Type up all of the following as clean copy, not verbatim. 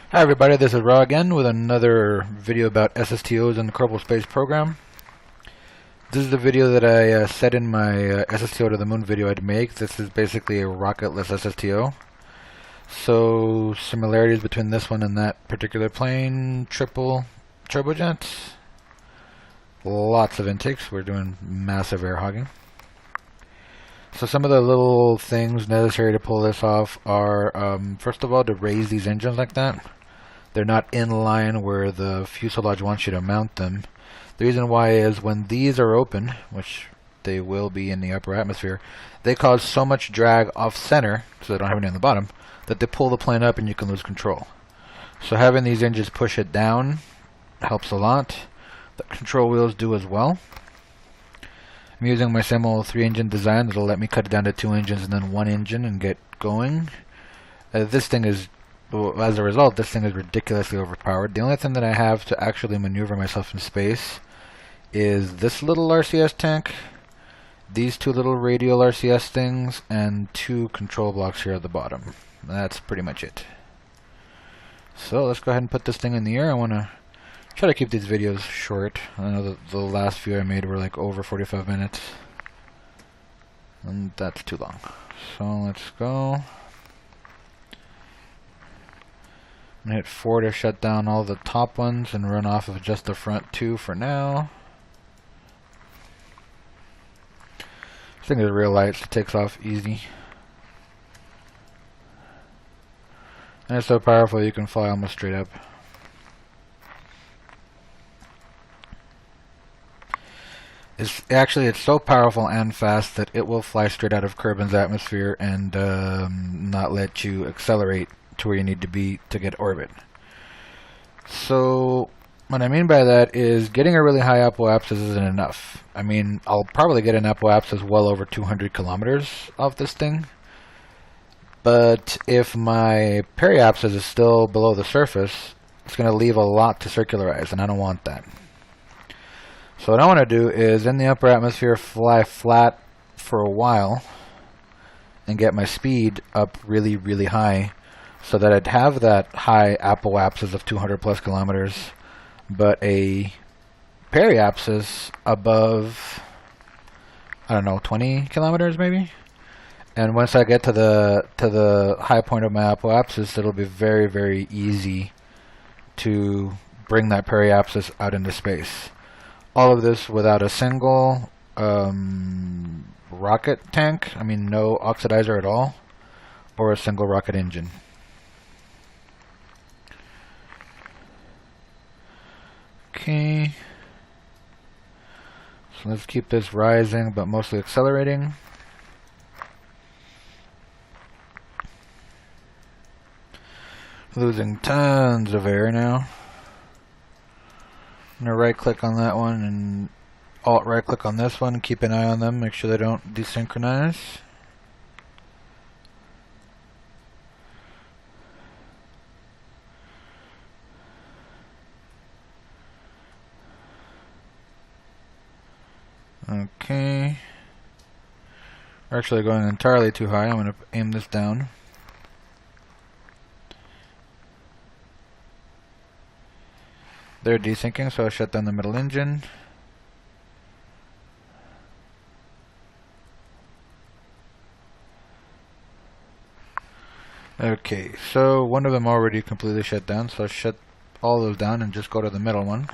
Hi everybody, this is Raw again with another video about SSTOs in the Kerbal Space Program. This is the video that I said in my SSTO to the Moon video I'd make. This is basically a Rocketless SSTO. So similarities between this one and that particular plane, triple turbojets. Lots of intakes, we're doing massive air hogging. So some of the little things necessary to pull this off are, first of all, to raise these engines like that. They're not in line where the fuselage wants you to mount them. The reason why is when these are open, which they will be in the upper atmosphere, they cause so much drag off center, so they don't have any on the bottom, that they pull the plane up and you can lose control. So having these engines push it down helps a lot. The control wheels do as well. I'm using my same old 3-engine design that'll let me cut it down to 2 engines and then 1 engine and get going. This thing is, as a result, this thing is ridiculously overpowered. The only thing that I have to actually maneuver myself in space is this little RCS tank, these 2 little radial RCS things, and 2 control blocks here at the bottom. That's pretty much it. So let's go ahead and put this thing in the air. I want to try to keep these videos short. I know that the last few I made were like over 45 minutes. And that's too long. So let's go. I'm going to hit 4 to shut down all the top ones and run off of just the front 2 for now. This thing is real light, so it takes off easy. And it's so powerful you can fly almost straight up. It's so powerful and fast that it will fly straight out of Kerbin's atmosphere and not let you accelerate to where you need to be to get orbit. So what I mean by that is getting a really high apoapsis isn't enough. I mean, I'll probably get an apoapsis well over 200 kilometers off this thing. But if my periapsis is still below the surface, it's going to leave a lot to circularize, and I don't want that. So what I want to do is, in the upper atmosphere, fly flat for a while and get my speed up really, really high so that I'd have that high apoapsis of 200 plus kilometers, but a periapsis above, I don't know, 20 kilometers maybe? And once I get to the high point of my apoapsis, it'll be very, very easy to bring that periapsis out into space. All of this without a single rocket tank, I mean no oxidizer at all, or a single rocket engine. Okay, so let's keep this rising but mostly accelerating. Losing tons of air now. I'm going to right click on that one and alt right click on this one and keep an eye on them, make sure they don't desynchronize. Okay. We're actually going entirely too high. I'm going to aim this down. They're desyncing, so I'll shut down the middle engine. Okay, so one of them already completely shut down, so I'll shut all those down and just go to the middle one.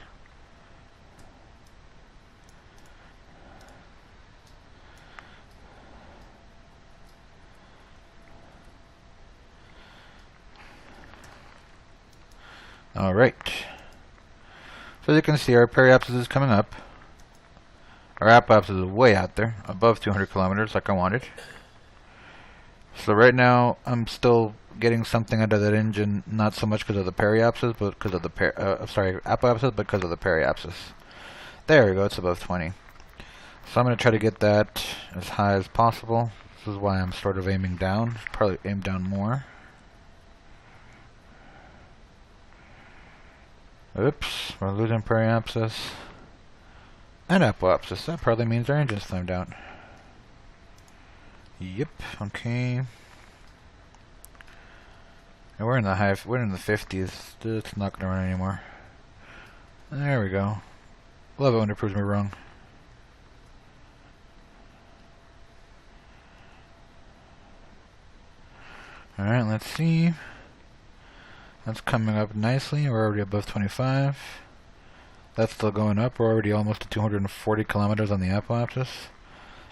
Alright. So as you can see, our periapsis is coming up. Our apoapsis is way out there, above 200 kilometers like I wanted. So right now, I'm still getting something out of that engine, not so much because of the periapsis, but because of the apoapsis, but because of the periapsis. There we go, it's above 20. So I'm going to try to get that as high as possible. This is why I'm sort of aiming down. Probably aim down more. Oops, we're losing periapsis and apoapsis. That probably means our engine's flamed out. Yep, okay. We're in the 50s. It's not gonna run anymore. There we go. Love it when it proves me wrong. Alright, let's see. That's coming up nicely. We're already above 25. That's still going up. We're already almost to 240 kilometers on the apoapsis.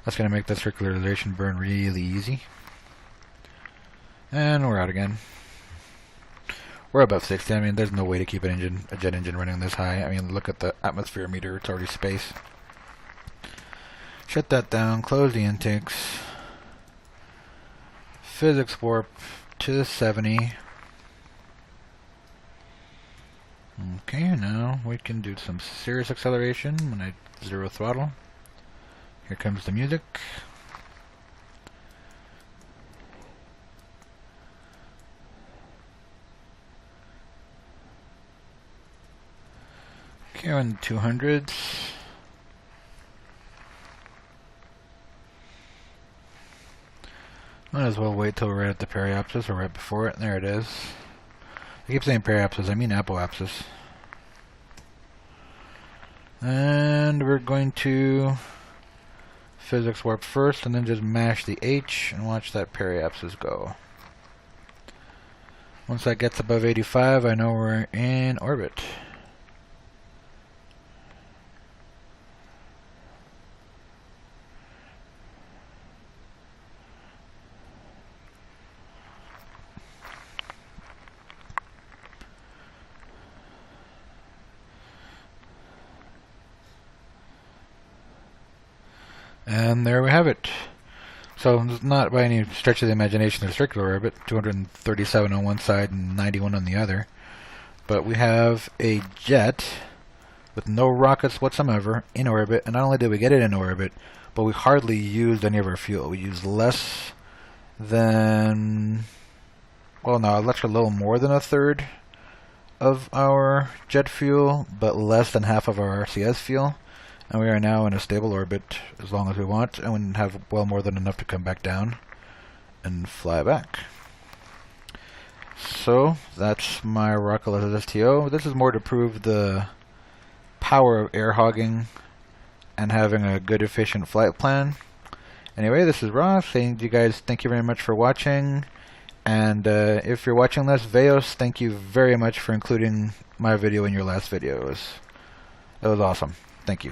That's going to make the circularization burn really easy. And we're out again. We're above 60. I mean, there's no way to keep a jet engine running this high. I mean, look at the atmosphere meter. It's already space. Shut that down. Close the intakes. Physics warp to 70. Okay, now we can do some serious acceleration when I zero throttle. Here comes the music. Okay, we're in the 200s. Might as well wait till we're right at the periapsis or right before it. There it is. I keep saying periapsis, I mean apoapsis. And we're going to physics warp first and then just mash the H and watch that periapsis go. Once that gets above 85, I know we're in orbit. And there we have it. So it's not by any stretch of the imagination a circular orbit, 237 on one side and 91 on the other. But we have a jet with no rockets whatsoever in orbit, and not only did we get it in orbit, but we hardly used any of our fuel. We used less than, well, no, let's a little more than a third of our jet fuel, but less than half of our RCS fuel. And we are now in a stable orbit as long as we want, and we have well more than enough to come back down and fly back. So that's my Rocketless SSTO. This is more to prove the power of air hogging and having a good efficient flight plan. Anyway, this is Ross saying to you guys thank you very much for watching, and if you're watching this, Veos, thank you very much for including my video in your last video. It was awesome. Thank you.